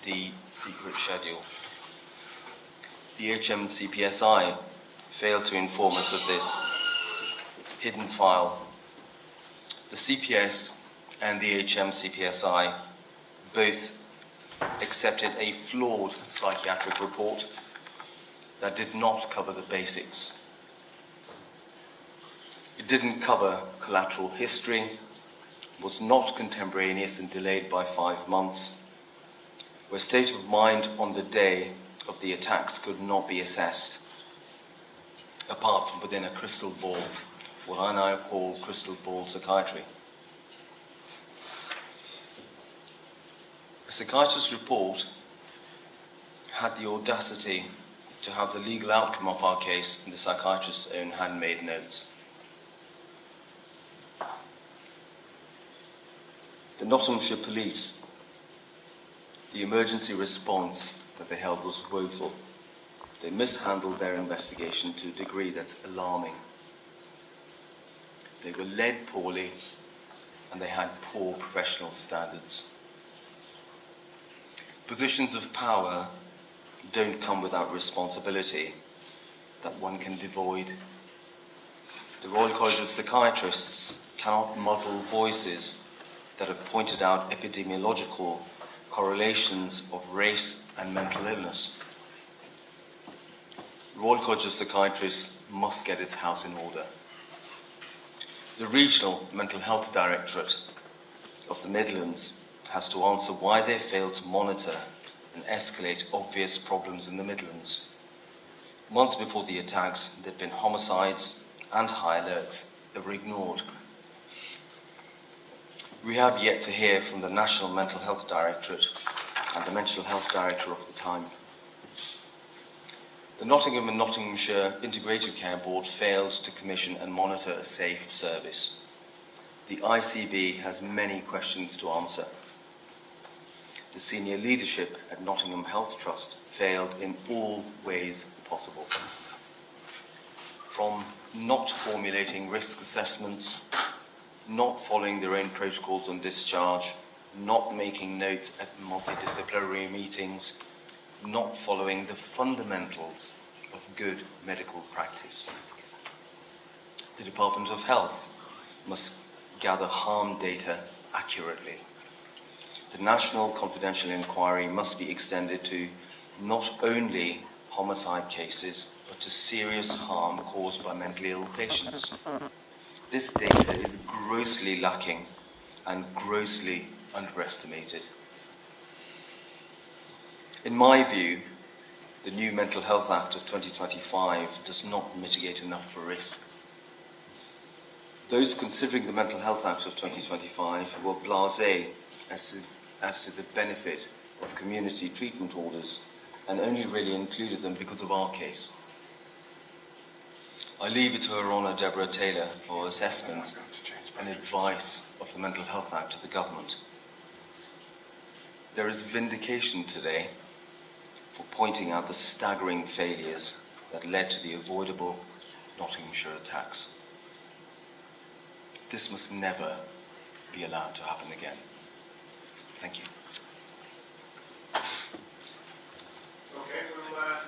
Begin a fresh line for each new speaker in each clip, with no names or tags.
SD secret schedule. The HMCPSI failed to inform us of this hidden file. The CPS and the HMCPSI both accepted a flawed psychiatric report that did not cover the basics. It didn't cover collateral history, was not contemporaneous and delayed by 5 months, where state of mind on the day of the attacks could not be assessed, apart from within a crystal ball, what I now call crystal ball psychiatry. A psychiatrist's report had the audacity to have the legal outcome of our case in the psychiatrist's own handmade notes. The Nottinghamshire Police, the emergency response that they held was woeful. They mishandled their investigation to a degree that's alarming. They were led poorly and they had poor professional standards. Positions of power don't come without responsibility that one can devoid. The Royal College of Psychiatrists cannot muzzle voices that have pointed out epidemiological correlations of race and mental illness. The Royal College of Psychiatrists must get its house in order. The Regional Mental Health Directorate of the Midlands has to answer why they failed to monitor and escalate obvious problems in the Midlands. Months before the attacks, there had been homicides and high alerts that were ignored. We have yet to hear from the National Mental Health Directorate and the Mental Health Director of the time. The Nottingham and Nottinghamshire Integrated Care Board failed to commission and monitor a safe service. The ICB has many questions to answer. The senior leadership at Nottingham Health Trust failed in all ways possible. From not formulating risk assessments, not following their own protocols on discharge, not making notes at multidisciplinary meetings, not following the fundamentals of good medical practice. The Department of Health must gather harm data accurately. The National Confidential Inquiry must be extended to not only homicide cases, but to serious harm caused by mentally ill patients. This data is grossly lacking and grossly underestimated. In my view, the new Mental Health Act of 2025 does not mitigate enough for risk. Those considering the Mental Health Act of 2025 were blasé as to the benefit of community treatment orders and only really included them because of our case. I leave it to Her Honour Deborah Taylor for assessment and advice of the Mental Health Act to the government. There is vindication today for pointing out the staggering failures that led to the avoidable Nottinghamshire attacks. This must never be allowed to happen again. Thank you.
Okay, we'll now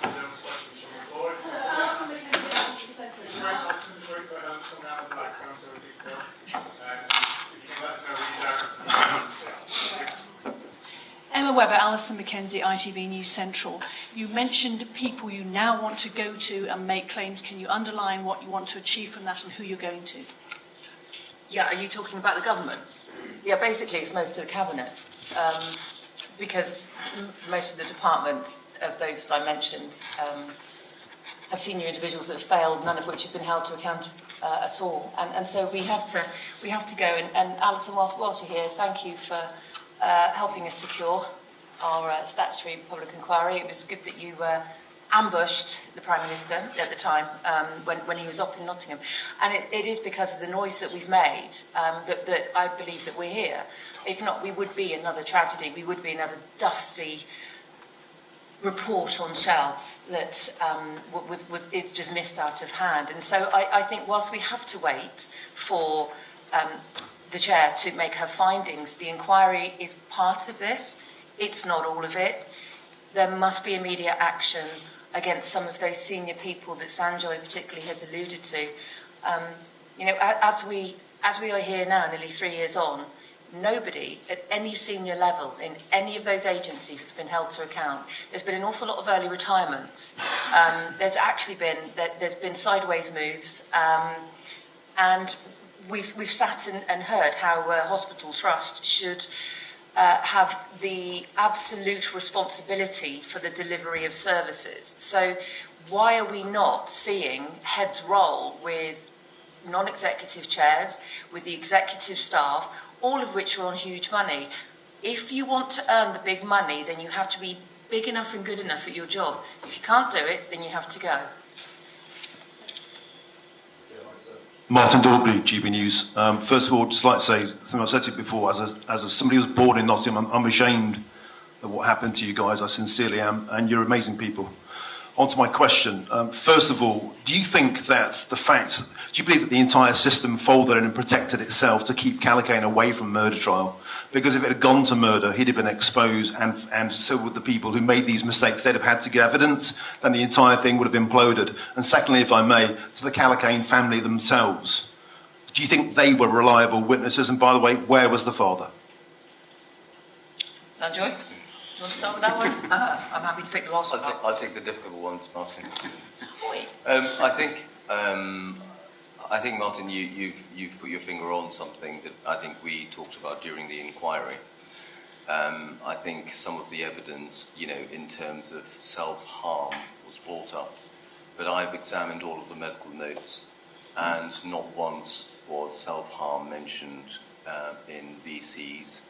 have questions from the board.
Emma Webber, Alison Mackenzie, ITV News Central. You mentioned people you now want to go to and make claims. Can you underline what you want to achieve from that and who you're going to?
Yeah, are you talking about the government? Yeah, basically it's most of the cabinet, because most of the departments of those that I mentioned have senior individuals that have failed, none of which have been held to account at all. And so we have to go. And Alison, whilst you're here, thank you for helping us secure our statutory public inquiry. It was good that you ambushed the Prime Minister at the time when he was up in Nottingham. And it is because of the noise that we've made that I believe that we're here. If not, we would be another tragedy. We would be another dusty report on shelves that it's just missed out of hand. And so I think whilst we have to wait for the Chair to make her findings, the inquiry is part of this. it's not all of it. There must be immediate action against some of those senior people that Sanjoy particularly has alluded to. As we are here now, nearly 3 years on, nobody at any senior level in any of those agencies has been held to account. There's been an awful lot of early retirements. There's been sideways moves, and we've sat and heard how Hospital Trust should have the absolute responsibility for the delivery of services. So why are we not seeing heads roll with non-executive chairs, with the executive staff, all of which are on huge money? If you want to earn the big money, then you have to be big enough and good enough at your job. If you can't do it, then you have to go.
Martin Daubry, GB News. First of all, just like to say something I've said to you before. As somebody who was born in Nottingham, I'm ashamed of what happened to you guys. I sincerely am, and you're amazing people. On to my question. First of all, do you think that do you believe that the entire system folded and protected itself to keep Callaghan away from murder trial? Because if it had gone to murder, he'd have been exposed, and so would the people who made these mistakes. They'd have had to give evidence, then the entire thing would have imploded. And secondly, if I may, to the Callaghan family themselves, do you think they were reliable witnesses? And by the way, where was the father?
Sanjoy? You want to start with that one? I'm happy to pick the last one.
I'll take the difficult ones, Martin.
Wait.
I think, Martin, you've put your finger on something that I think we talked about during the inquiry. I think some of the evidence, in terms of self-harm was brought up, but I've examined all of the medical notes, and not once was self-harm mentioned in VC's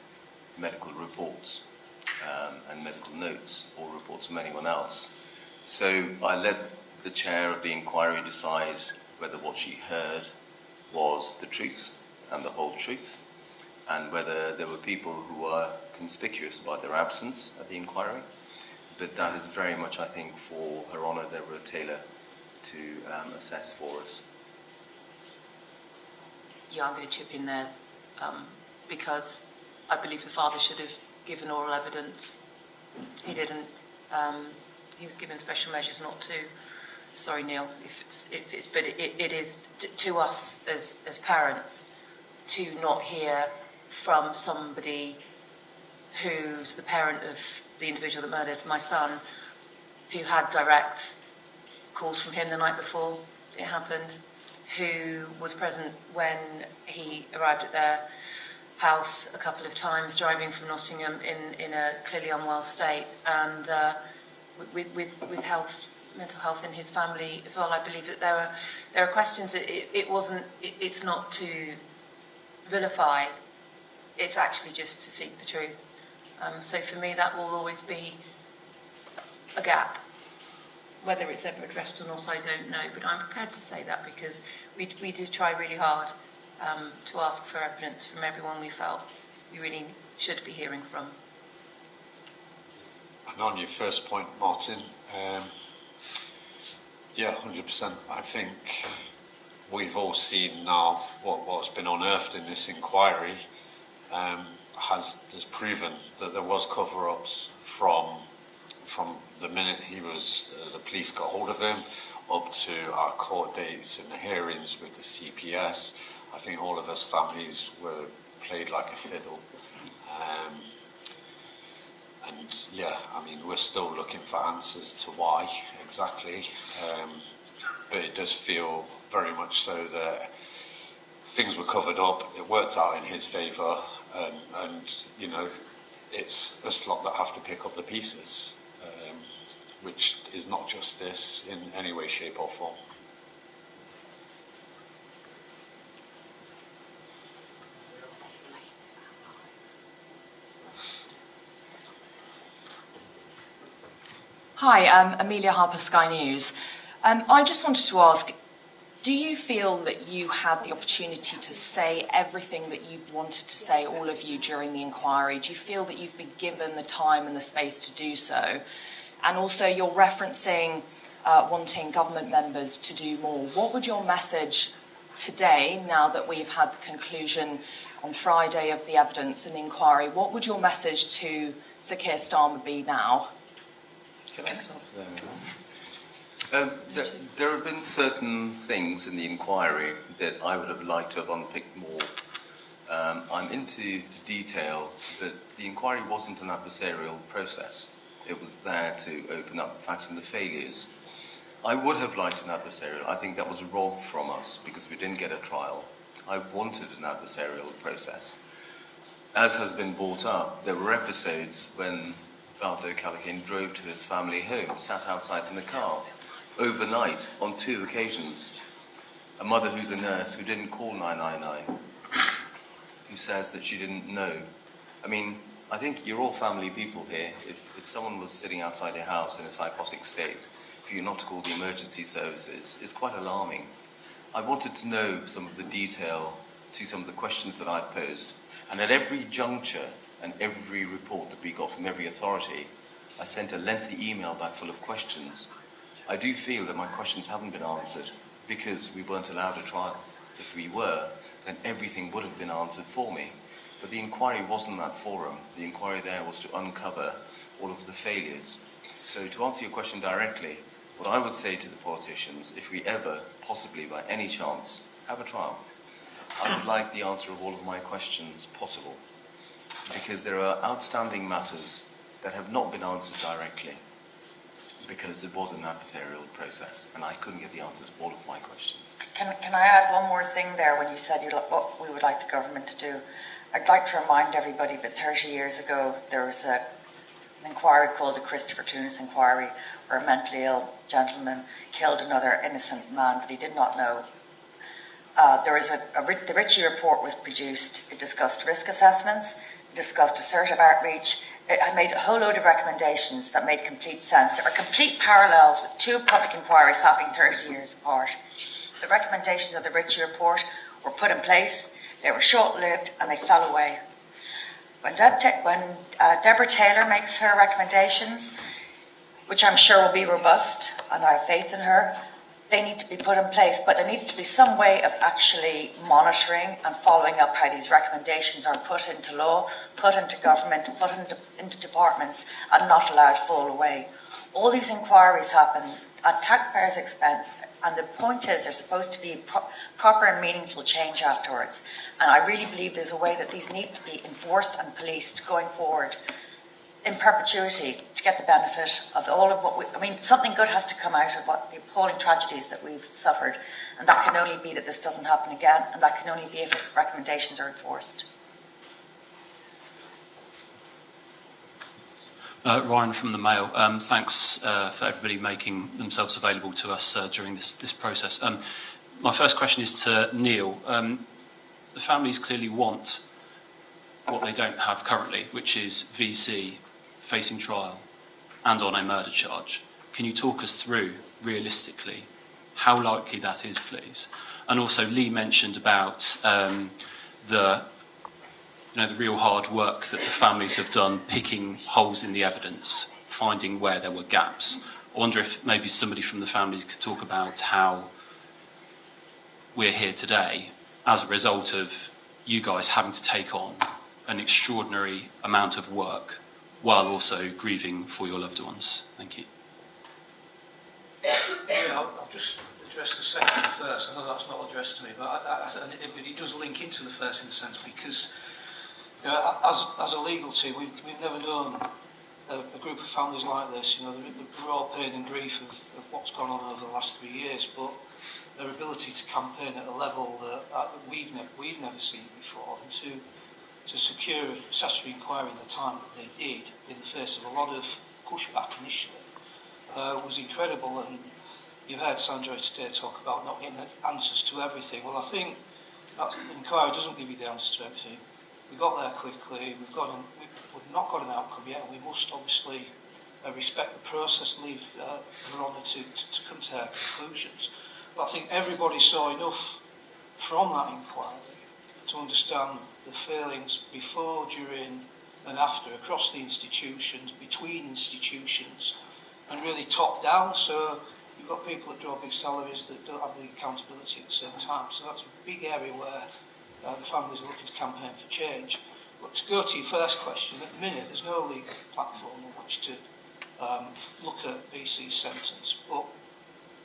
medical reports. And medical notes or reports from anyone else. So I let the chair of the inquiry decide whether what she heard was the truth and the whole truth, and whether there were people who were conspicuous by their absence at the inquiry. But that is very much, I think, for Her Honour Deborah Taylor to assess for us.
Yeah, I'm going to chip in there because I believe the father should have given oral evidence. He didn't. He was given special measures not to. Sorry, Neil, but it is to us as parents to not hear from somebody who's the parent of the individual that murdered my son, who had direct calls from him the night before it happened, who was present when he arrived at their house a couple of times, driving from Nottingham in a clearly unwell state, and with mental health in his family as well. I believe that there are questions that it's not to vilify, it's actually just to seek the truth. So for me, that will always be a gap. Whether it's ever addressed or not, I don't know, but I'm prepared to say that because we did try really hard to ask for evidence from everyone we felt we really should be hearing from.
And on your first point, Martin, 100%. I think we've all seen now what's been unearthed in this inquiry has proven that there was cover-ups from the minute the police got hold of him up to our court dates and the hearings with the CPS. I think all of us families were played like a fiddle. We're still looking for answers to why exactly. But it does feel very much so that things were covered up, it worked out in his favour, and it's us lot that have to pick up the pieces, which is not justice in any way, shape or form.
Hi, Amelia Harper, Sky News. I just wanted to ask, do you feel that you had the opportunity to say everything that you've wanted to say, all of you, during the inquiry? Do you feel that you've been given the time and the space to do so? And also, you're referencing wanting government members to do more. What would your message today, now that we've had the conclusion on Friday of the evidence and inquiry. What would your message to Sir Keir Starmer be now?
Can I start there? There have been certain things in the inquiry that I would have liked to have unpicked more. I'm into the detail, but the inquiry wasn't an adversarial process. It was there to open up the facts and the failures. I would have liked an adversarial. I think that was robbed from us because we didn't get a trial. I wanted an adversarial process. As has been brought up, there were episodes when Vladimir Putin drove to his family home, sat outside in the car, overnight on 2 occasions. A mother who's a nurse who didn't call 999, who says that she didn't know. I mean, I think you're all family people here. If someone was sitting outside your house in a psychotic state, for you not to call the emergency services, is quite alarming. I wanted to know some of the detail to some of the questions that I'd posed. And at every juncture and every report that we got from every authority, I sent a lengthy email back full of questions. I do feel that my questions haven't been answered because we weren't allowed a trial. If we were, then everything would have been answered for me. But the inquiry wasn't that forum. The inquiry there was to uncover all of the failures. So to answer your question directly, what I would say to the politicians, if we ever, possibly by any chance, have a trial, I would like the answer of all of my questions possible. Because there are outstanding matters that have not been answered directly because it was an adversarial process and I couldn't get the answers to all of my questions.
Can I add one more thing there when you said what we would like the government to do? I'd like to remind everybody that 30 years ago there was an inquiry called the Christopher Tunis Inquiry, where a mentally ill gentleman killed another innocent man that he did not know. The Ritchie report was produced. It discussed risk assessments, it discussed assertive outreach. It had made a whole load of recommendations that made complete sense. There were complete parallels with 2 public inquiries happening 30 years apart. The recommendations of the Ritchie report were put in place, they were short-lived and they fell away. When Deborah Taylor makes her recommendations, which I'm sure will be robust, and I have faith in her, they need to be put in place, but there needs to be some way of actually monitoring and following up how these recommendations are put into law, put into government, put into departments, and not allowed to fall away. All these inquiries happen at taxpayers' expense, and the point is there's supposed to be proper and meaningful change afterwards. And I really believe there's a way that these need to be enforced and policed going forward in perpetuity to get the benefit of all of what something good has to come out of what the appalling tragedies that we've suffered, and that can only be that this doesn't happen again, and that can only be if recommendations are enforced.
Ryan from the Mail. Thanks for everybody making themselves available to us during this process. My first question is to Neil. The families clearly want what they don't have currently, which is VC facing trial and on a murder charge. Can you talk us through, realistically, how likely that is, please? And also, Lee mentioned about the real hard work that the families have done picking holes in the evidence, finding where there were gaps. I wonder if maybe somebody from the families could talk about how we're here today as a result of you guys having to take on an extraordinary amount of work while also grieving for your loved ones. Thank you.
Yeah, I'll just address the second first. I know that's not addressed to me, but it does link into the first in a sense, because as a legal team, we've never known a group of families like this. The raw pain and grief of what's gone on over the last 3 years, but their ability to campaign at a level that we've never seen before, and to secure a statutory inquiry in the time that they did, in the face of a lot of pushback initially, was incredible. And you've heard Sandra today talk about not getting answers to everything. Well, I think that inquiry doesn't give you the answer to everything. We got there quickly. We've not got an outcome yet. We must obviously respect the process and leave Verona to come to her conclusions. But I think everybody saw enough from that inquiry to understand the failings before, during and after, across the institutions, between institutions, and really top down. So you've got people that draw big salaries that don't have the accountability at the same time. So that's a big area where the families are looking to campaign for change. But to go to your first question, at the minute there's no legal platform on which to look at VC's sentence. But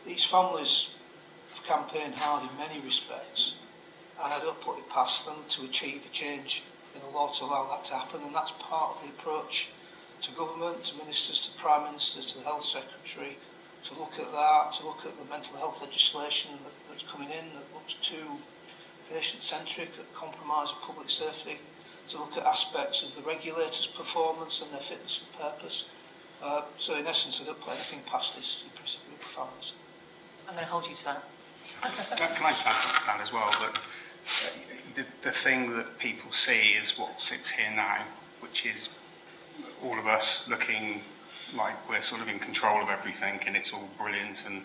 these families have campaigned hard in many respects, and I don't put it past them to achieve a change in the law to allow that to happen, and that's part of the approach to government, to ministers, to Prime Minister, to the Health Secretary, to look at that, to look at the mental health legislation that's coming in that looks too patient-centric, at the compromise of public safety, to look at aspects of the regulators' performance and their fitness for purpose. So in essence, I don't put anything past this impressive group of families.
I'm going to hold you to that.
Can I just add something to that as well? But the thing that people see is what sits here now, which is all of us looking like we're sort of in control of everything and it's all brilliant and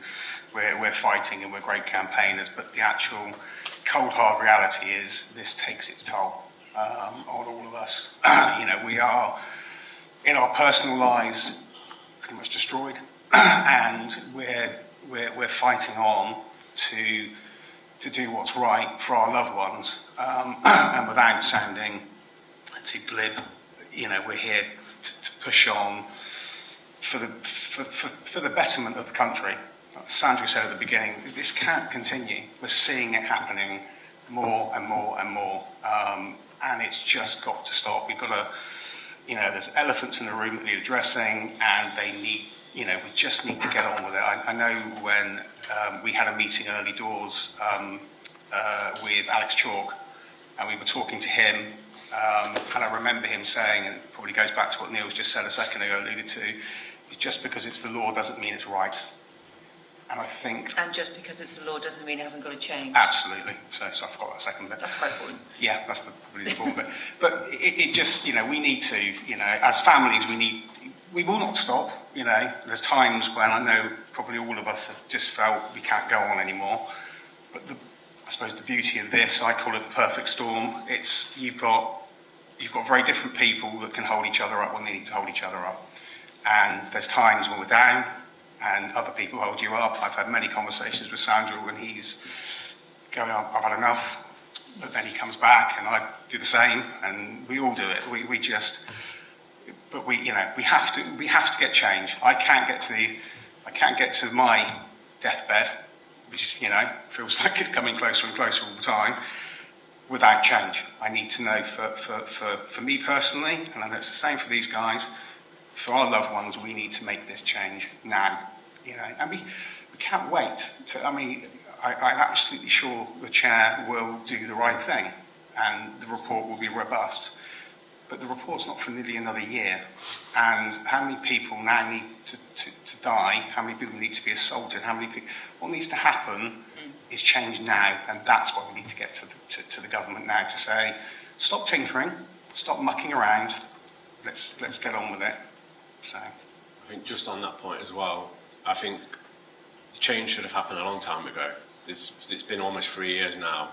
we're fighting and we're great campaigners, but the actual cold hard reality is this takes its toll on all of us. We are in our personal lives pretty much destroyed and we're fighting on to do what's right for our loved ones, and without sounding too glib, we're here to push on for the betterment of the country. As Sandra said at the beginning, this can't continue. We're seeing it happening more and more and more, and it's just got to stop. We've got to, there's elephants in the room that need addressing, and they need, we just need to get on with it. I know when we had a meeting early doors with Alex Chalk, and we were talking to him, and I remember him saying, and it probably goes back to what Neil's just said a second ago, alluded to, is just because it's the law doesn't mean it's right. And I think...
And just because it's the law doesn't mean it hasn't got to change.
Absolutely. So I forgot that second bit.
That's quite important.
Yeah, that's probably the important bit. But it just, we need to, as families, we will not stop. There's times when I know probably all of us have just felt we can't go on anymore. But I suppose the beauty of this, I call it the perfect storm. It's you've got very different people that can hold each other up when they need to hold each other up. And there's times when we're down and other people hold you up. I've had many conversations with Sandra when he's going, I've had enough. But then he comes back and I do the same, and we all do it. We have to get change. I can't get to my deathbed, which feels like it's coming closer and closer all the time, without change. I need to know for me personally, and I know it's the same for these guys, for our loved ones, we need to make this change now. And we can't wait. I'm absolutely sure the chair will do the right thing, and the report will be robust. But the report's not for nearly another year. And how many people now need to die? How many people need to be assaulted? What needs to happen is change now, and that's what we need to get to the government now to say, stop tinkering, stop mucking around, let's get on with it. So
I think just on that point as well, I think the change should have happened a long time ago. It's been almost 3 years now,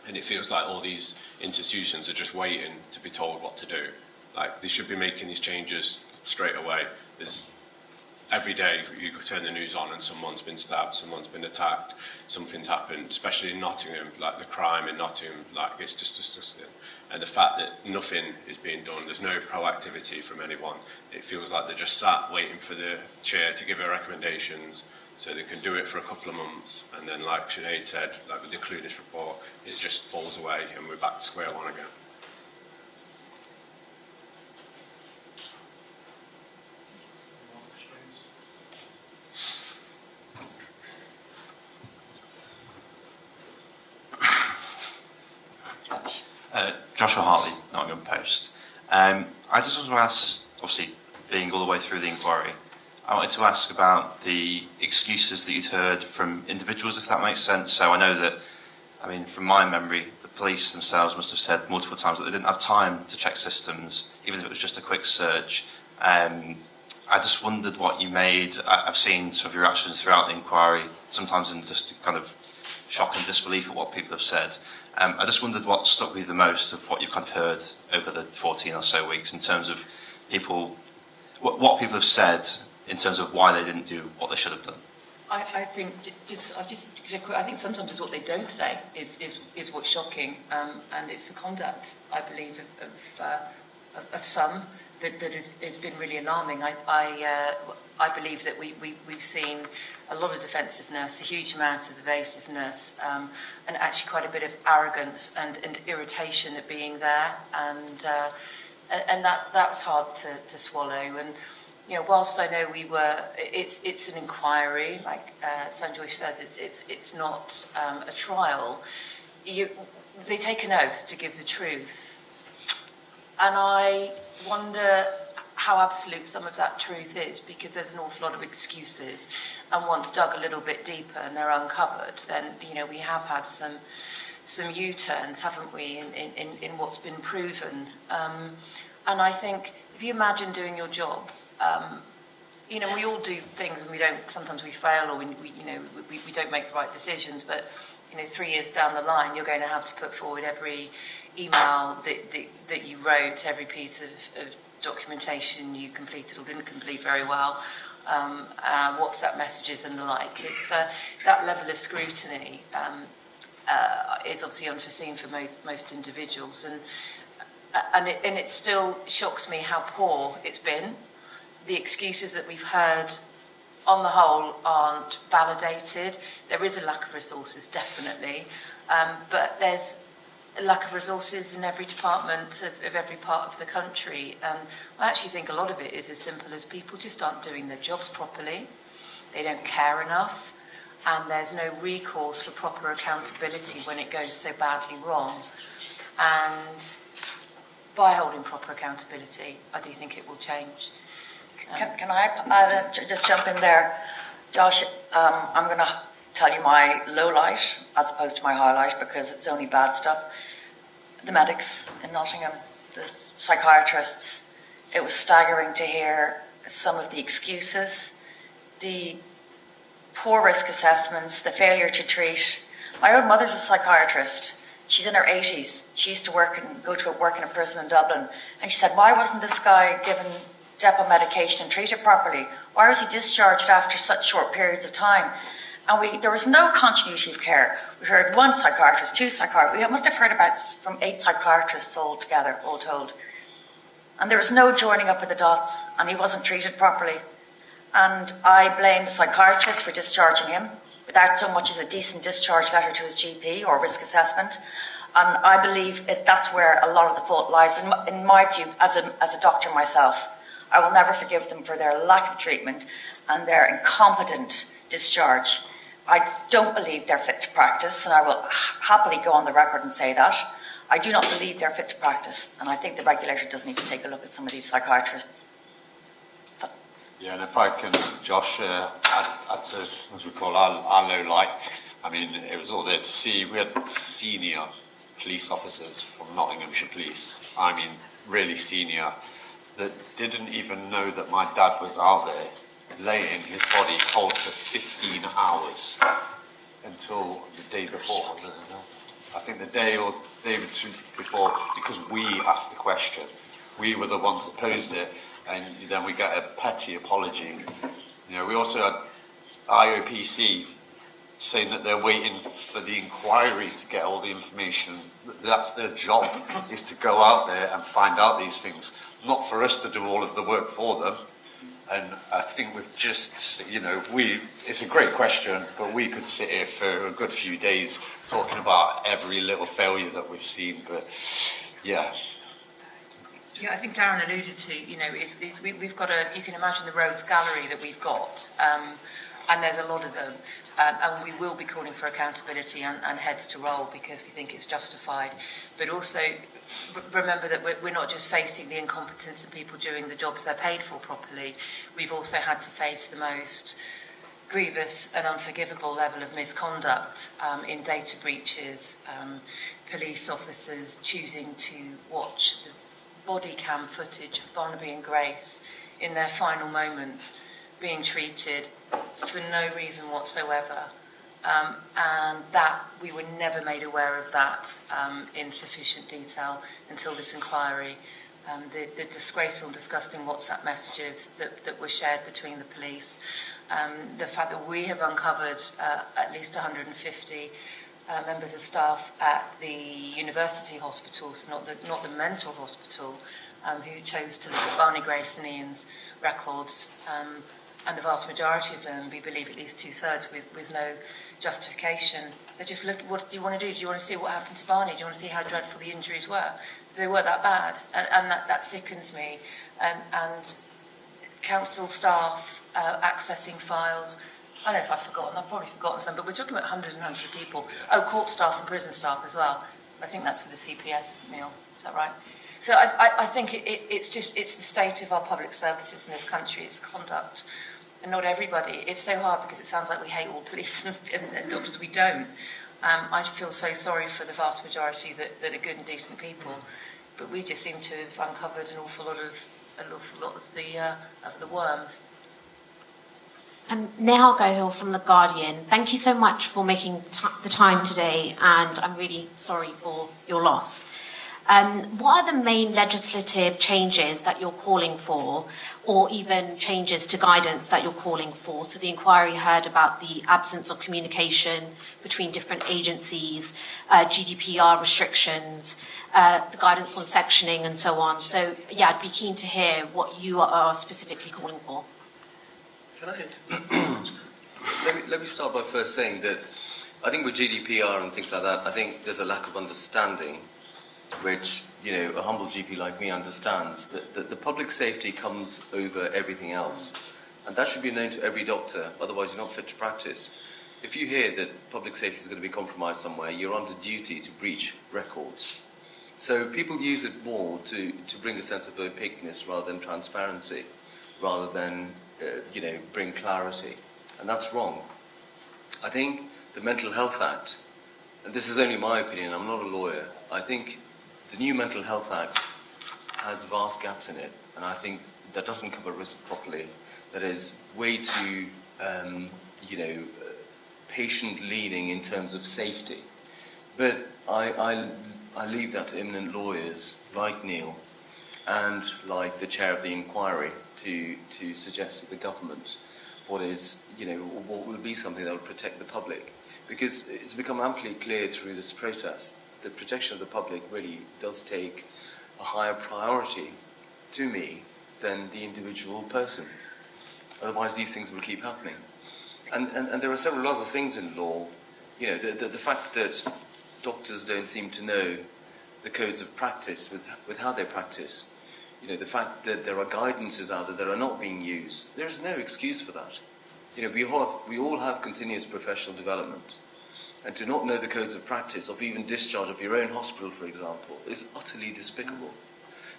and it feels like all these institutions are just waiting to be told what to do. Like, they should be making these changes straight away. Every day you turn the news on and someone's been stabbed, someone's been attacked, something's happened, especially in Nottingham, like the crime in Nottingham, like it's just disgusting. And the fact that nothing is being done, there's no proactivity from anyone. It feels like they're just sat waiting for the chair to give her recommendations so they can do it for a couple of months, and then like Sinead said, like with the Clunish report, it just falls away and we're back to square one again.
Joshua Hartley, Nottingham Post. I just want to ask, obviously being all the way through the inquiry, I wanted to ask about the excuses that you'd heard from individuals, if that makes sense. So I know that, from my memory, the police themselves must have said multiple times that they didn't have time to check systems, even if it was just a quick search. I just wondered what you made. I've seen some of your reactions throughout the inquiry, sometimes in just kind of shock and disbelief at what people have said. I just wondered what struck me the most of what you've kind of heard over the 14 or so weeks in terms of people, what people have said in terms of why they didn't do what they should have done.
I think I think sometimes it's what they don't say is what's shocking, and it's the conduct, I believe, of some that has been really alarming. I believe that we've seen a lot of defensiveness, a huge amount of evasiveness, and actually quite a bit of arrogance and irritation at being there, and that was hard to swallow. And you know, whilst I know it's an inquiry, like Sanjoy says, it's not a trial. They take an oath to give the truth, and I wonder how absolute some of that truth is, because there's an awful lot of excuses, and once dug a little bit deeper and they're uncovered, then you know we have had some U-turns, haven't we, in what's been proven. And I think if you imagine doing your job, you know, we all do things and sometimes we fail, or we don't make the right decisions, but you know, 3 years down the line, you're going to have to put forward every email that you wrote, every piece of documentation you completed or didn't complete very well, WhatsApp messages and the like. It's that level of scrutiny is obviously unforeseen for most individuals, and it still shocks me how poor it's been. The excuses that we've heard, on the whole, aren't validated. There is a lack of resources, definitely, but there's a lack of resources in every department of every part of the country. And I actually think a lot of it is as simple as people just aren't doing their jobs properly. They don't care enough, and there's no recourse for proper accountability when it goes so badly wrong. And by holding proper accountability, I do think it will change.
Can I just jump in there? Josh, I'm going to tell you my low light as opposed to my highlight, because it's only bad stuff. The medics in Nottingham, the psychiatrists, it was staggering to hear some of the excuses, the poor risk assessments, the failure to treat. My own mother's a psychiatrist. She's in her 80s. She used to work in a prison in Dublin, and she said, why wasn't this guy given depot medication and treated properly? Why was he discharged after such short periods of time? And there was no continuity of care. We heard one psychiatrist, two psychiatrists. We must have heard from 8 psychiatrists all together, all told. And there was no joining up of the dots, and he wasn't treated properly. And I blame the psychiatrist for discharging him without so much as a decent discharge letter to his GP or risk assessment. And I believe that's where a lot of the fault lies, in my view, as a doctor myself. I will never forgive them for their lack of treatment and their incompetent discharge. I don't believe they're fit to practice, and I will happily go on the record and say that. I do not believe they're fit to practice, and I think the regulator does need to take a look at some of these psychiatrists.
Yeah, and if I can, Josh, add to, as we call our low light, I mean, it was all there to see. We had senior police officers from Nottinghamshire Police, I mean, really senior, that didn't even know that my dad was out there laying his body cold for 15 hours until the day before. I think the day or day or two before, because we asked the question. We were the ones that posed it, and then we got a petty apology. You know, we also had IOPC saying that they're waiting for the inquiry to get all the information. That's their job, is to go out there and find out these things, not for us to do all of the work for them. And I think we've just, you know, it's a great question, but we could sit here for a good few days talking about every little failure that we've seen. But yeah.
Yeah, I think Darren alluded to, you know, we've got you can imagine the roads gallery that we've got, and there's a lot of them. And we will be calling for accountability and heads to roll, because we think it's justified. But also remember that we're not just facing the incompetence of people doing the jobs they're paid for properly. We've also had to face the most grievous and unforgivable level of misconduct in data breaches, police officers choosing to watch the body cam footage of Barnaby and Grace in their final moments being treated for no reason whatsoever, and that we were never made aware of that in sufficient detail until this inquiry. The disgraceful and disgusting WhatsApp messages that were shared between the police, The fact that we have uncovered at least 150 members of staff at the university hospitals, not the mental hospital, who chose to look at Barney Grace and Ian's records, and the vast majority of them, we believe at least 2/3, with no justification. They just look, what do you want to do? Do you want to see what happened to Barney? Do you want to see how dreadful the injuries were? They were that bad, and that sickens me. And council staff accessing files. I don't know if I've forgotten. I've probably forgotten some, but we're talking about hundreds and hundreds of people. Oh, court staff and prison staff as well. I think that's with the CPS, Neil. Is that right? So I think it's the state of our public services in this country. It's conduct, and not everybody. It's so hard because it sounds like we hate all police and doctors. We don't. I feel so sorry for the vast majority that are good and decent people, but we just seem to have uncovered an awful lot of the worms.
Nehal Gohil from The Guardian. Thank you so much for making the time today, and I'm really sorry for your loss. What are the main legislative changes that you're calling for, or even changes to guidance that you're calling for? So the inquiry heard about the absence of communication between different agencies, GDPR restrictions, the guidance on sectioning and so on. So yeah, I'd be keen to hear what you are specifically calling for.
Can I? let me start by first saying that I think with GDPR and things like that, I think there's a lack of understanding, which, you know, a humble GP like me understands, that the public safety comes over everything else. And that should be known to every doctor, otherwise you're not fit to practice. If you hear that public safety is going to be compromised somewhere, you're under duty to breach records. So people use it more to bring a sense of opaqueness rather than transparency, rather than, bring clarity. And that's wrong. I think the Mental Health Act, and this is only my opinion, I'm not a lawyer, I think the new Mental Health Act has vast gaps in it, and I think that doesn't cover risk properly. That is way too, patient-leaning in terms of safety. But I leave that to eminent lawyers like Neil and like the chair of the inquiry to suggest to the government what will be something that will protect the public. Because it's become amply clear through this process the protection of the public really does take a higher priority to me than the individual person. Otherwise, these things will keep happening. And there are several other things in law. You know, the fact that doctors don't seem to know the codes of practice with how they practice. You know, the fact that there are guidances out there that are not being used. There is no excuse for that. You know, we all have continuous professional development. And to not know the codes of practice of even discharge of your own hospital, for example, is utterly despicable.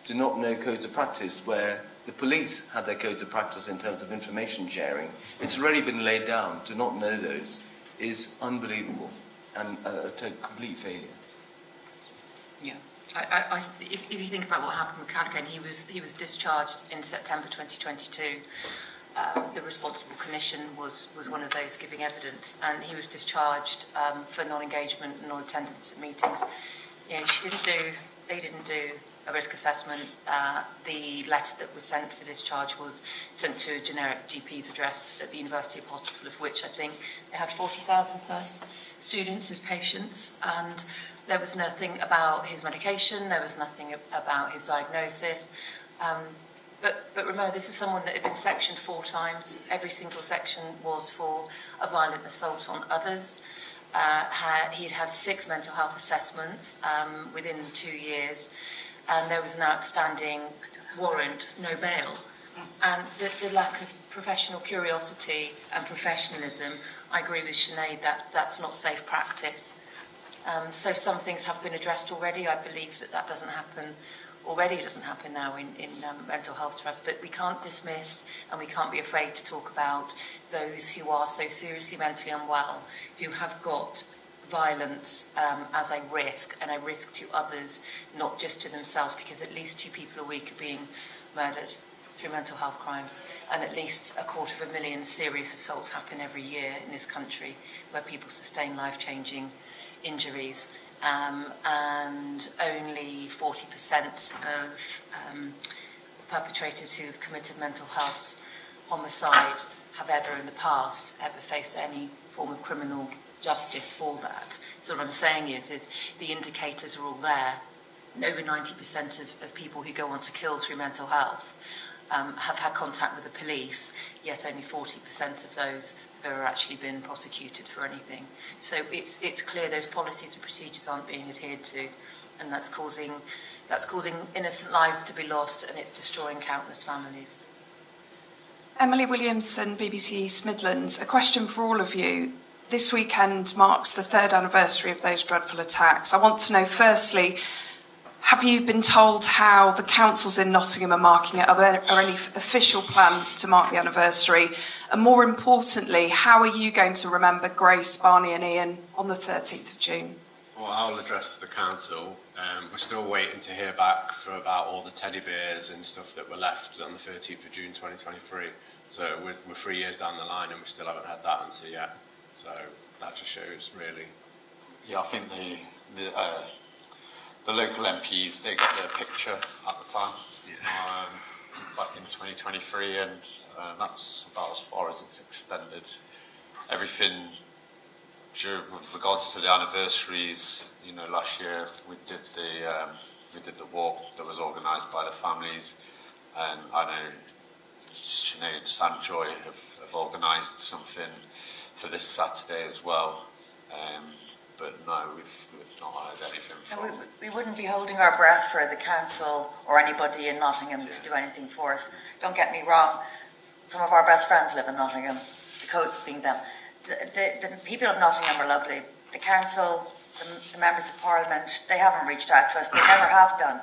To not know codes of practice where the police had their codes of practice in terms of information sharing, it's already been laid down. To not know those is unbelievable and a complete failure.
Yeah. If you think about what happened with Callaghan, he was discharged in September 2022. The responsible clinician was one of those giving evidence, and he was discharged for non-engagement and non-attendance at meetings. You know, they didn't do a risk assessment. The letter that was sent for discharge was sent to a generic GP's address at the University of Hospital, of which I think they had 40,000 plus students as patients, and there was nothing about his medication, there was nothing about his diagnosis. But remember, this is someone that had been sectioned 4 times. Every single section was for a violent assault on others. He'd had 6 mental health assessments within 2 years, and there was an outstanding warrant, no bail. And the lack of professional curiosity and professionalism, I agree with Sinead that that's not safe practice. So some things have been addressed already. I believe that doesn't happen already. It doesn't happen now in mental health trust, but we can't dismiss and we can't be afraid to talk about those who are so seriously mentally unwell, who have got violence as a risk, and a risk to others, not just to themselves, because at least 2 people a week are being murdered through mental health crimes, and at least 250,000 serious assaults happen every year in this country where people sustain life-changing injuries. And only 40% of perpetrators who've committed mental health homicide have ever in the past ever faced any form of criminal justice for that. So what I'm saying is the indicators are all there. Over 90% of people who go on to kill through mental health have had contact with the police, yet only 40% of those have ever actually been prosecuted for anything. So it's clear those policies and procedures aren't being adhered to, and that's causing innocent lives to be lost, and it's destroying countless families.
Emily Williamson, BBC East Midlands. A question for all of you. This weekend marks the 3rd anniversary of those dreadful attacks. I want to know, firstly, have you been told how the councils in Nottingham are marking it? Are there any official plans to mark the anniversary? And more importantly, how are you going to remember Grace, Barney and Ian on the 13th of June?
Well, I'll address the council. We're still waiting to hear back about all the teddy bears and stuff that were left on the 13th of June 2023. So we're 3 years down the line and we still haven't had that answer yet. So that just shows, really.
Yeah, I think the local MPs, they got their picture at the time, back in 2023, and that's about as far as it's extended. Everything with regards to the anniversaries, last year we did the walk that was organised by the families, and I know Sinead and Sanjoy have organised something for this Saturday as well. But no, we've not heard anything from them.
We wouldn't be holding our breath for the council or anybody in Nottingham to do anything for us. Don't get me wrong, some of our best friends live in Nottingham, the coast being them. The people of Nottingham are lovely. The council, the members of Parliament, they haven't reached out to us. They never have done.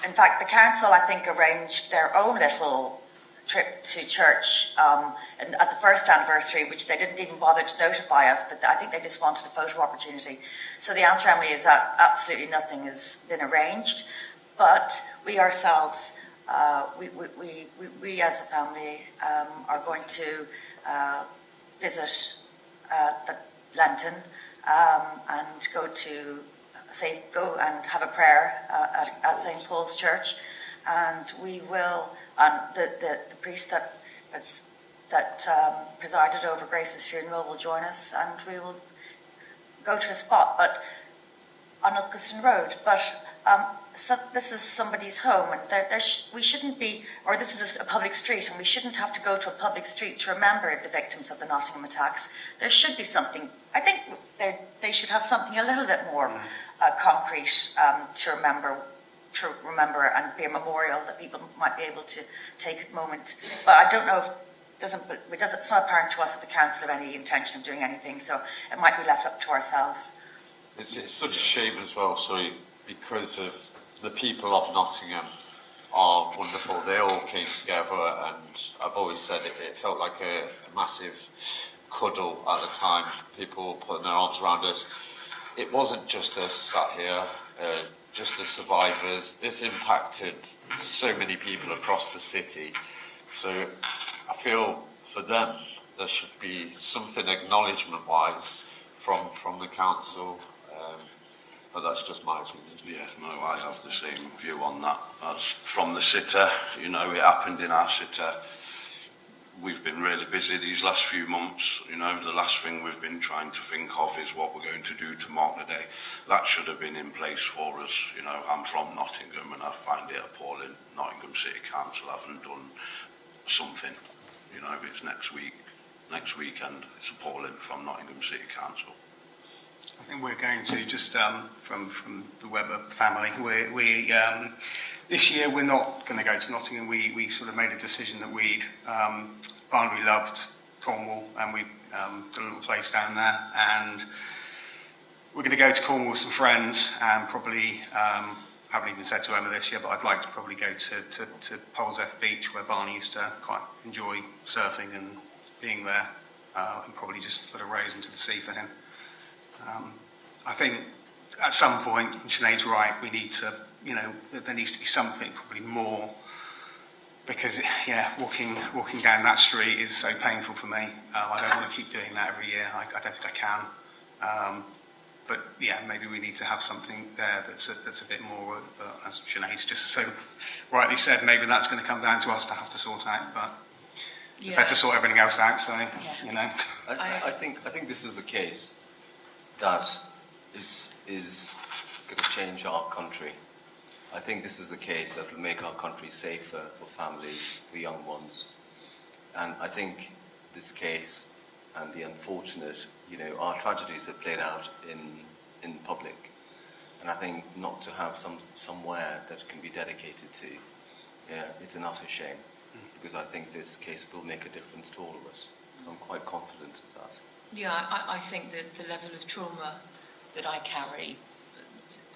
In fact, the council, I think, arranged their own little trip to church at the first anniversary, which they didn't even bother to notify us, but I think they just wanted a photo opportunity. So the answer, Emily, is that absolutely nothing has been arranged, but we ourselves, we as a family are going to visit the Lenten and go and have a prayer at St. Paul's Church, and we will. The priest that presided over Grace's funeral will join us, and we will go to a spot, but on Ilkeston Road. But this is somebody's home, and we shouldn't be, or this is a public street, and we shouldn't have to go to a public street to remember the victims of the Nottingham attacks. There should be something. I think they should have something a little bit more concrete to remember and be a memorial that people might be able to take a moment. But I don't know if it's not apparent to us at the council of any intention of doing anything, so it might be left up to ourselves.
It's such a shame as well, because of the people of Nottingham are wonderful. They all came together, and I've always said it felt like a massive cuddle at the time, people putting their arms around us. It wasn't just us sat here, just the survivors. This impacted so many people across the city. So I feel for them there should be something acknowledgement-wise from the council. But that's just my opinion.
Yeah, no, I have the same view on that. As from the sitter, it happened in our sitter. We've been really busy these last few months. The last thing we've been trying to think of is what we're going to do to mark the day. That should have been in place for us. I'm from Nottingham, and I find it appalling. Nottingham City Council haven't done something. It's next weekend. It's appalling from Nottingham City Council.
I think we're going to just from the Webber family. We this year we're not going to go to Nottingham. We sort of made a decision that Barnaby loved Cornwall, and we got a little place down there, and we're going to go to Cornwall with some friends, and probably haven't even said to Emma this year, but I'd like to probably go to Polzeath Beach, where Barney used to quite enjoy surfing and being there, and probably just put a raise into the sea for him. I think at some point, and Sinead's right, we need to, there needs to be something, probably more, because, walking down that street is so painful for me. I don't want to keep doing that every year. I don't think I can. But, maybe we need to have something there that's a bit more, as Sinead's just so rightly said, maybe that's going to come down to us to have to sort out. But We've had to sort everything else out, so, you know.
I think this is a case that is going to change our country. I think this is a case that will make our country safer for families, for young ones. And I think this case and the unfortunate, our tragedies have played out in public. And I think not to have somewhere that it can be dedicated to, it's an utter shame. Because I think this case will make a difference to all of us. I'm quite confident of that.
Yeah, I think that the level of trauma that I carry,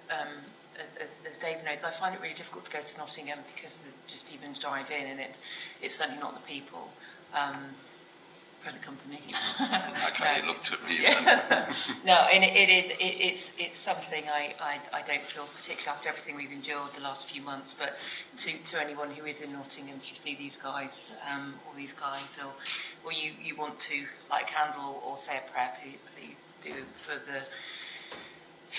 as Dave knows, I find it really difficult to go to Nottingham because just even drive in, and it's certainly not the people. Present company.
Okay, you looked at me.
No, and it's something I don't feel particularly after everything we've endured the last few months. But to anyone who is in Nottingham, if you see these guys, or these guys, or you want to light a candle or say a prayer, please do for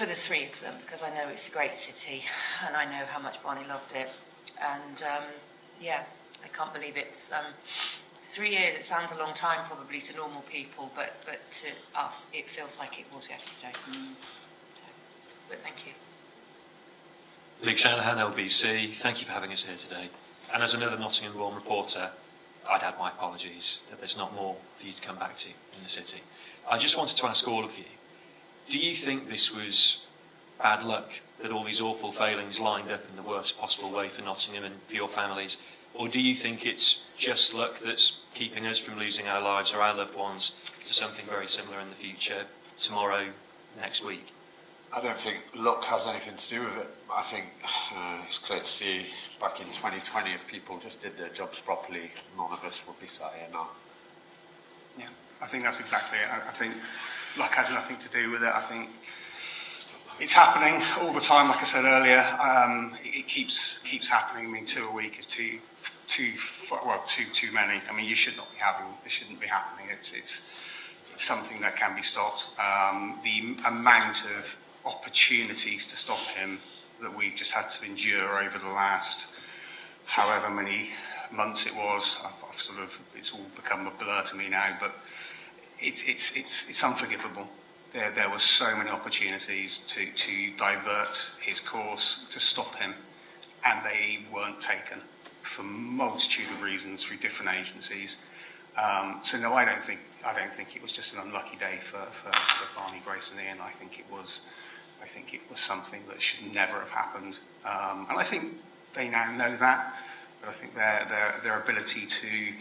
the three of them, because I know it's a great city and I know how much Barney loved it, and I can't believe it's. 3 years, it sounds a long time probably to normal people, but to us it feels like it was yesterday. But thank you.
Luke Shanahan, LBC, thank you for having us here today. And as another Nottingham Born reporter, I'd add my apologies that there's not more for you to come back to in the city. I just wanted to ask all of you, do you think this was bad luck, that all these awful failings lined up in the worst possible way for Nottingham and for your families? Or do you think it's just luck that's keeping us from losing our lives or our loved ones to something very similar in the future, tomorrow, next week?
I don't think luck has anything to do with it. I think it's clear to see back in 2020, if people just did their jobs properly, none of us would be sat here now.
Yeah, I think that's exactly it. I think luck has nothing to do with it. I think it's happening all the time. Like I said earlier, it keeps happening. I mean, 2 a week is too many. I mean, this shouldn't be happening. It's something that can be stopped. The amount of opportunities to stop him that we've just had to endure over the last however many months it was, it's all become a blur to me now, but it's unforgivable. There were so many opportunities to divert his course, to stop him, and they weren't taken for a multitude of reasons through different agencies. So no, I don't think it was just an unlucky day for Barney, Grace and Ian. I think it was something that should never have happened. And I think they now know that. But I think their ability to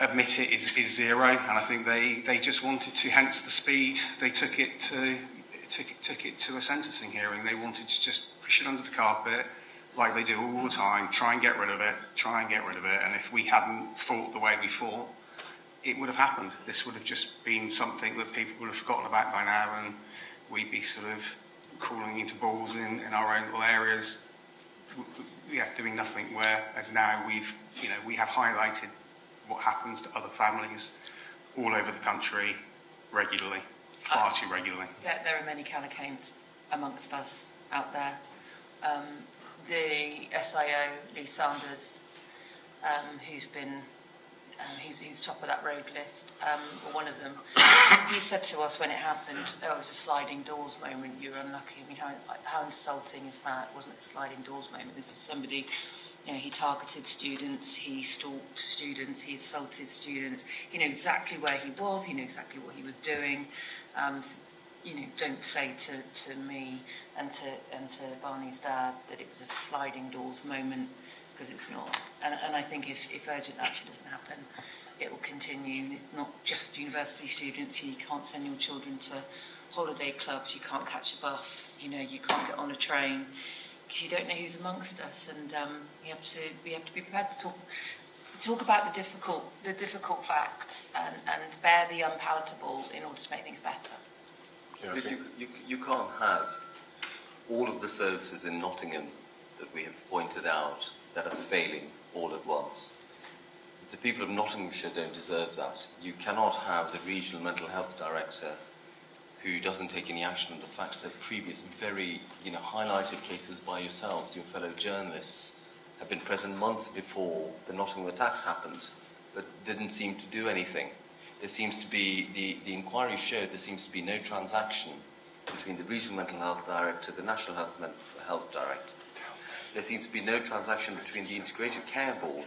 admit it is zero, and I think they just wanted to, hence the speed they took it to a sentencing hearing. They wanted to just push it under the carpet, like they do all the time, try and get rid of it. And if we hadn't fought the way we fought, it would have happened. This would have just been something that people would have forgotten about by now, and we'd be sort of crawling into balls in our own little areas. Doing nothing, whereas now we have highlighted what happens to other families all over the country regularly, far too regularly.
There are many calicanes amongst us out there. The SIO, Lee Sanders, who's top of that road list, or one of them, he said to us when it happened, it was a sliding doors moment, you're unlucky. I mean, how insulting is that? It wasn't a sliding doors moment. This is somebody, he targeted students, he stalked students, he assaulted students. He knew exactly where he was, he knew exactly what he was doing. Don't say to me and to Barney's dad that it was a sliding doors moment, because it's not. And I think if urgent action doesn't happen, it will continue. It's not just university students. You can't send your children to holiday clubs. You can't catch a bus. You can't get on a train because you don't know who's amongst us. And we have to be prepared to talk about the difficult facts and bear the unpalatable in order to make things better.
But you can't have all of the services in Nottingham that we have pointed out that are failing all at once. The people of Nottinghamshire don't deserve that. You cannot have the regional mental health director who doesn't take any action on the facts that previous very highlighted cases by yourselves, your fellow journalists, have been present months before the Nottingham attacks happened. but didn't seem to do anything. There seems to be, the inquiry showed there seems to be no transaction between the Regional Mental Health Director, the National Health Director. There seems to be no transaction between the Integrated Care Board,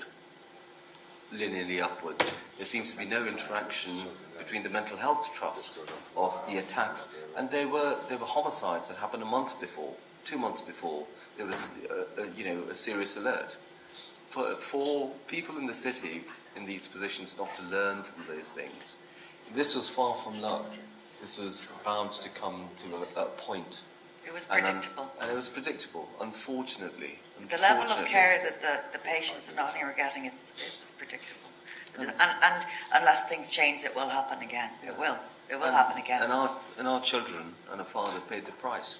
linearly upwards. There seems to be no interaction between the Mental Health Trust of the attacks. And there were homicides that happened a month before, 2 months before. There was, a serious alert. For people in the city in these positions not to learn from those things, this was far from luck. This was bound to come to a point.
It was predictable.
And it was predictable, unfortunately.
The level of care that the patients in Nottingham are getting is predictable. And unless things change, it will happen again. It will. It will happen again.
And our children and our father paid the price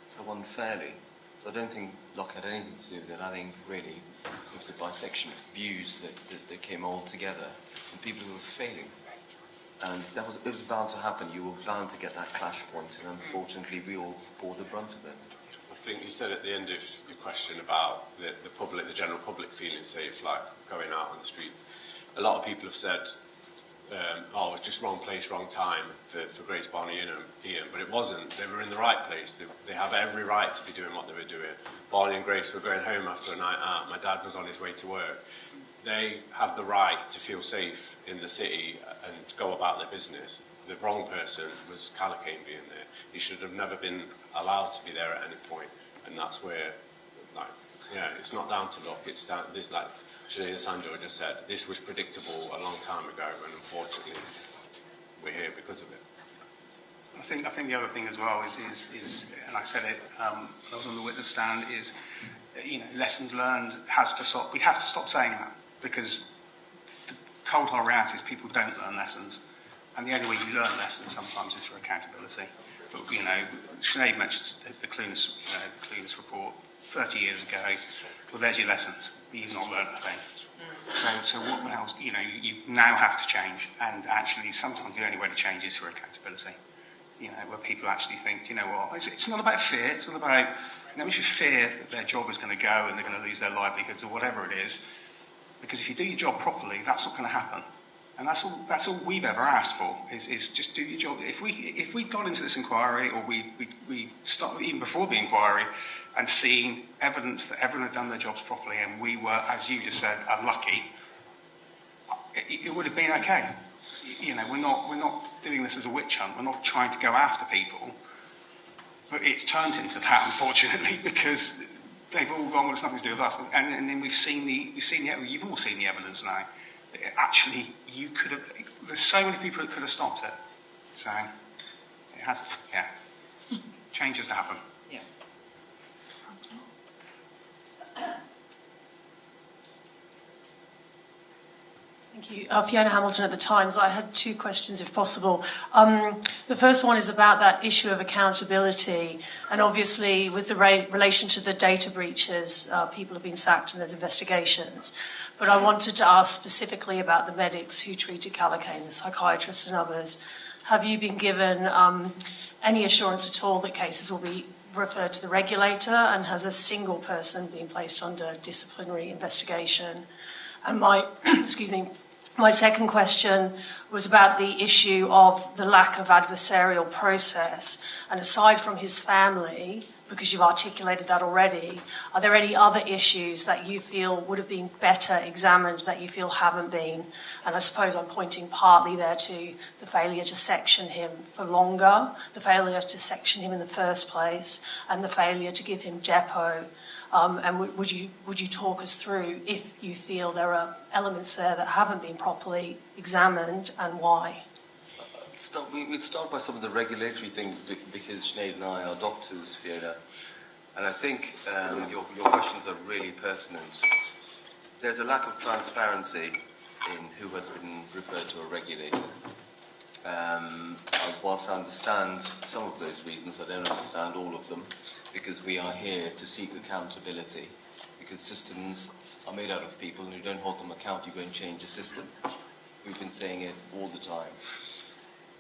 so unfairly. So I don't think luck had anything to do with it. I think really it was a bisection of views that came all together and people who were failing. And it was bound to happen. You were bound to get that clash point, and unfortunately we all bore the brunt of it.
I think you said at the end of your question about the public, the general public feeling safe, like going out on the streets. A lot of people have said, it was just wrong place, wrong time for Grace, Barney and Ian, but it wasn't. They were in the right place. They have every right to be doing what they were doing. Barney and Grace were going home after a night out. My dad was on his way to work. They have the right to feel safe in the city and go about their business. The wrong person was Callacane being there. He should have never been allowed to be there at any point. And that's where, it's not down to luck. It's down, like Sinead Sandor just said, this was predictable a long time ago, and unfortunately, we're here because of it.
I think the other thing as well is and I said it, I was on the witness stand, is, lessons learned has to stop. We have to stop saying that, because the cold hard reality is people don't learn lessons, and the only way you learn lessons sometimes is through accountability. But Sinead mentioned the Clunes report 30 years ago. Well, there's your lessons. You've not learned a thing. So what the hell's, you now have to change, and actually sometimes the only way to change is through accountability. Where people actually think, it's not about fear. It's not about we should fear that their job is going to go and they're going to lose their livelihoods or whatever it is. Because if you do your job properly, that's not going to happen. And that's all we've ever asked for is just do your job. If we got into this inquiry, or we started even before the inquiry, and seen evidence that everyone had done their jobs properly, and we were, as you just said, unlucky, it would have been okay. We're not doing this as a witch hunt. We're not trying to go after people. But it's turned into that, unfortunately, because they've all gone, well, it's nothing to do with us. And then you've all seen the evidence now. Actually, there's so many people that could have stopped it. So, it has, change has to happen.
Yeah.
Thank you. Fiona Hamilton at The Times. I had two questions, if possible. The first one is about that issue of accountability. And obviously, with the relation to the data breaches, people have been sacked and there's investigations. But I wanted to ask specifically about the medics who treated Callacane, the psychiatrists and others. Have you been given any assurance at all that cases will be referred to the regulator, and has a single person been placed under disciplinary investigation? And my second question was about the issue of the lack of adversarial process. And aside from his family, because you've articulated that already, are there any other issues that you feel would have been better examined that you feel haven't been? And I suppose I'm pointing partly there to the failure to section him for longer, the failure to section him in the first place, and the failure to give him depo. And would you talk us through if you feel there are elements there that haven't been properly examined, and why?
We'd start by some of the regulatory things, because Sinead and I are doctors, Fiona, and I think your questions are really pertinent. There's a lack of transparency in who has been referred to a regulator. Whilst I understand some of those reasons, I don't understand all of them, because we are here to seek accountability, because systems are made out of people, and you don't hold them account, you go and change the system. We've been saying it all the time.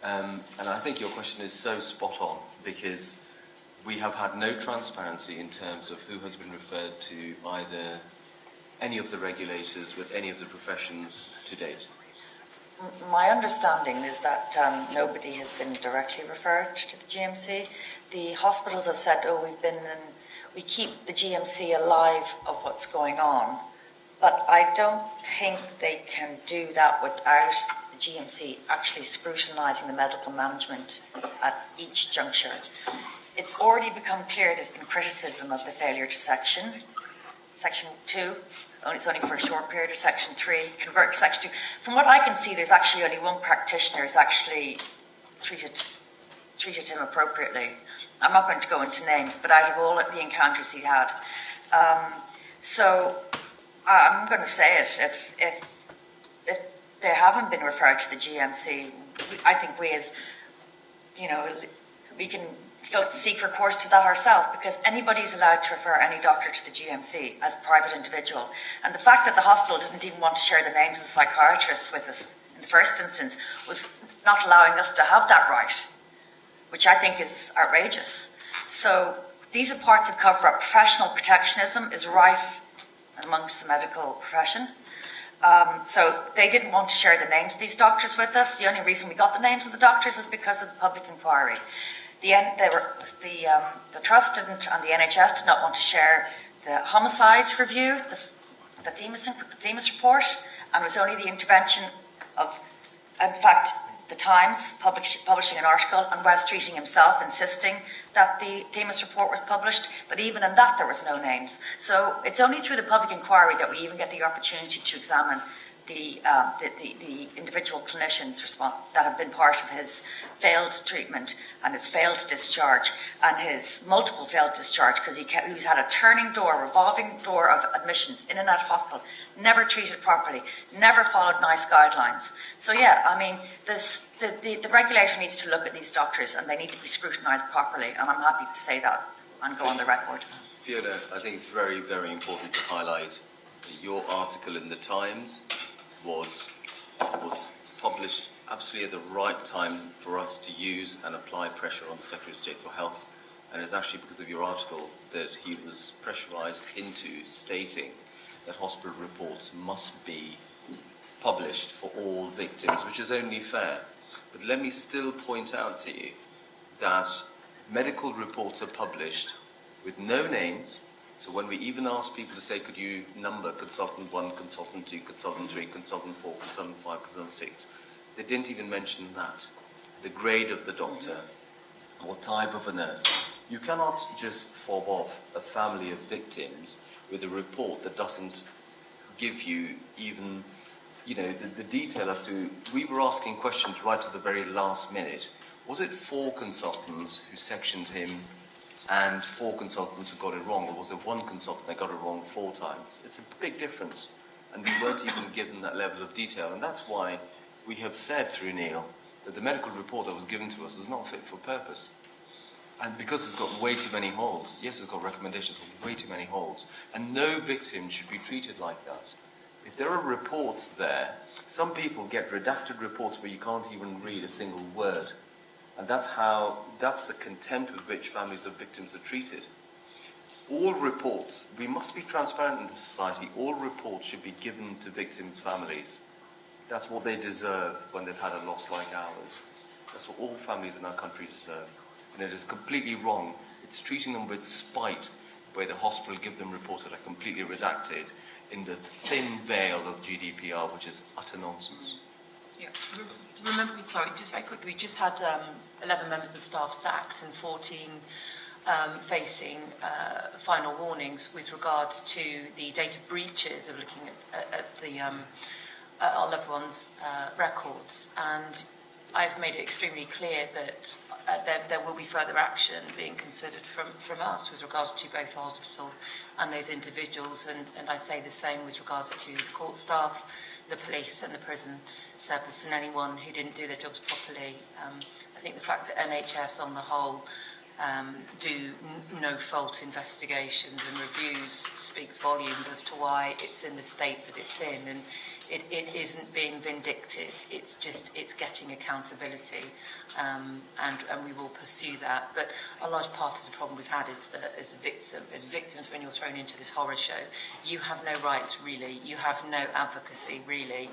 And I think your question is so spot on, because we have had no transparency in terms of who has been referred to either any of the regulators, with any of the professions to date?
My understanding is that nobody has been directly referred to the GMC. The hospitals have said, we keep the GMC alive of what's going on, but I don't think they can do that without the GMC actually scrutinising the medical management at each juncture. It's already become clear there's been criticism of the failure to Section 2. It's only for a short period, or Section 3, convert to Section 2. From what I can see, there's actually only one practitioner who's actually treated him appropriately. I'm not going to go into names, but out of all the encounters he had. So I'm going to say it. If they haven't been referred to the GMC, I think we as, we can seek recourse to that ourselves, because anybody's allowed to refer any doctor to the GMC as a private individual. And the fact that the hospital didn't even want to share the names of the psychiatrists with us in the first instance was not allowing us to have that right, which I think is outrageous. So these are parts of cover-up. Professional protectionism is rife amongst the medical profession. So they didn't want to share the names of these doctors with us. The only reason we got the names of the doctors is because of the public inquiry. The Trust didn't, and the NHS did not want to share the homicide review, the Themis report, and it was only the intervention of, in fact, the Times publishing an article and Wes Treating himself insisting that the Themis report was published, but even in that there was no names. So it's only through the public inquiry that we even get the opportunity to examine the individual clinicians that have been part of his failed treatment and his failed discharge and his multiple failed discharge, because he's had a revolving door of admissions in and out of hospital, never treated properly, never followed NICE guidelines. So yeah, I mean, the regulator needs to look at these doctors and they need to be scrutinised properly, and I'm happy to say that and go on the record.
Fiona, I think it's very, very important to highlight that your article in the Times was published absolutely at the right time for us to use and apply pressure on the Secretary of State for Health. And it's actually because of your article that he was pressurised into stating that hospital reports must be published for all victims, which is only fair. But let me still point out to you that medical reports are published with no names. So when we even ask people to say, could you number consultant 1, consultant 2, consultant 3, consultant 4, consultant 5, consultant 6, they didn't even mention that. The grade of the doctor, what type of a nurse. You cannot just fob off a family of victims with a report that doesn't give you even, the detail as to, we were asking questions right at the very last minute. Was it 4 consultants who sectioned him and 4 consultants who got it wrong, or was it 1 consultant that got it wrong 4 times? It's a big difference, and we weren't even given that level of detail, and that's why we have said through Neil that the medical report that was given to us is not fit for purpose. And because it's got way too many holes, yes, it's got recommendations, but way too many holes, and no victim should be treated like that. If there are reports there, some people get redacted reports where you can't even read a single word. And that's the contempt with which families of victims are treated. All reports, we must be transparent in the society, all reports should be given to victims' families. That's what they deserve when they've had a loss like ours. That's what all families in our country deserve. And it is completely wrong. It's treating them with spite, where the hospital give them reports that are completely redacted in the thin veil of GDPR, which is utter nonsense.
Yeah. Remember, sorry, just very quickly, we just had 11 members of staff sacked and 14 facing final warnings with regards to the data breaches of looking at our loved ones' records. And I've made it extremely clear that there will be further action being considered from us with regards to both the hospital and those individuals. And I say the same with regards to the court staff, the police and the prison service, and anyone who didn't do their jobs properly. I think the fact that NHS on the whole do no-fault investigations and reviews speaks volumes as to why it's in the state that it's in. And it isn't being vindictive. It's getting accountability, and we will pursue that. But a large part of the problem we've had is that as victims, when you're thrown into this horror show, you have no rights really. You have no advocacy really.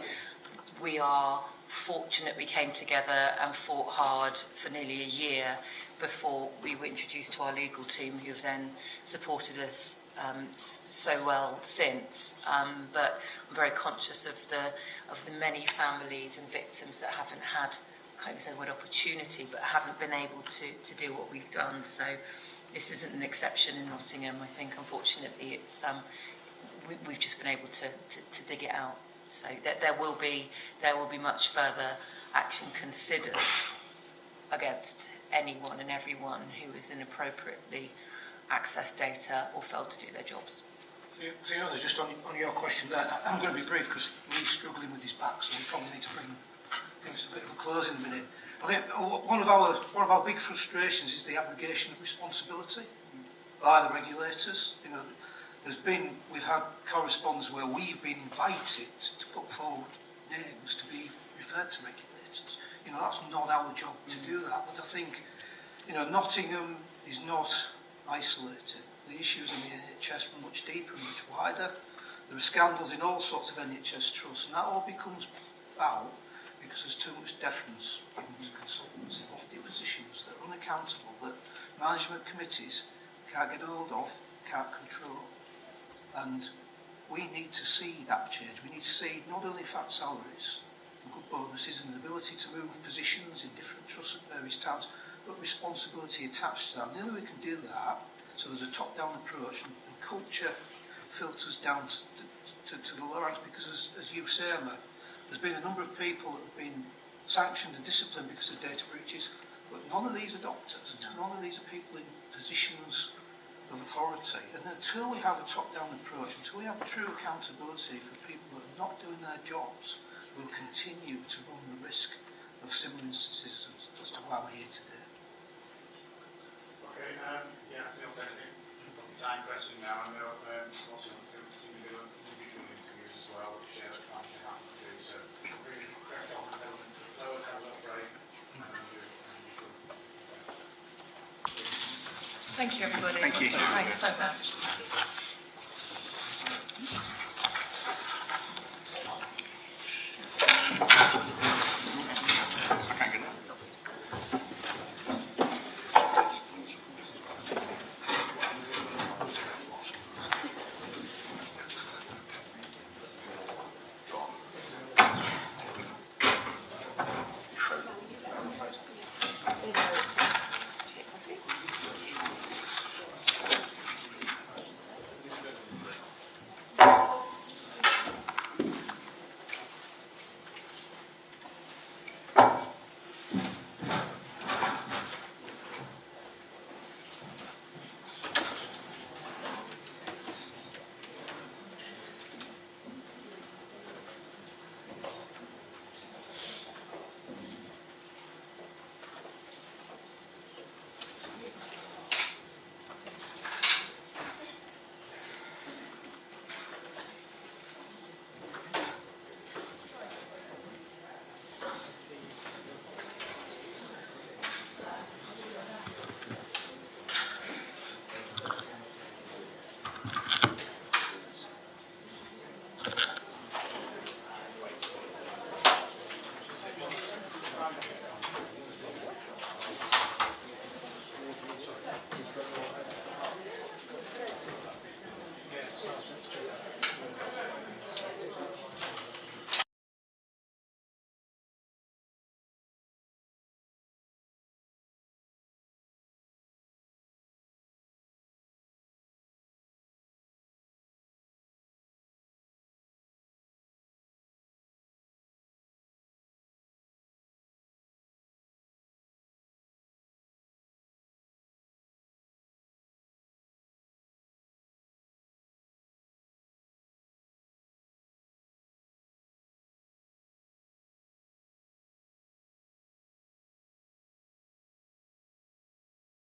We are fortunate we came together and fought hard for nearly a year before we were introduced to our legal team, who have then supported us so well since. But I'm very conscious of the many families and victims that haven't had, I can't even say the word opportunity, but haven't been able to do what we've done. So this isn't an exception in Nottingham. I think, unfortunately, it's we've just been able to dig it out. So there will be much further action considered against anyone and everyone who has inappropriately accessed data or failed to do their jobs.
Fiona, just on your question there, I'm going to be brief because Lee's struggling with his back, so we probably need to bring things to a bit of a close in a minute. I think one of our big frustrations is the abrogation of responsibility by the regulators. You know, we've had correspondence where we've been invited to put forward names to be referred to regulators. You know, that's not our job to do that. But I think, you know, Nottingham is not isolated. The issues in the NHS are much deeper and much wider. There are scandals in all sorts of NHS trusts, and that all becomes out because there's too much deference given to consultants in lofty positions that are unaccountable, that management committees can't get hold of, can't control. And we need to see that change. We need to see not only fat salaries and good bonuses and the ability to move positions in different trusts at various times, but responsibility attached to that. And the only way we can do that, so there's a top-down approach and culture filters down to the lower ranks, because as you say, Emma, there's been a number of people that have been sanctioned and disciplined because of data breaches, but none of these are doctors, none of these are people in positions of authority. And until we have a top-down approach, until we have true accountability for people that are not doing their jobs, we'll continue to run the risk of similar instances as to why we're here today.
Okay, yeah, Neil, thank you. Time question now. I know also going to do individual interviews as well, which I'm trying to happen to do. So really crack on and have a little break and then do it.
Thank you, everybody.
Thank you.
Thanks so much.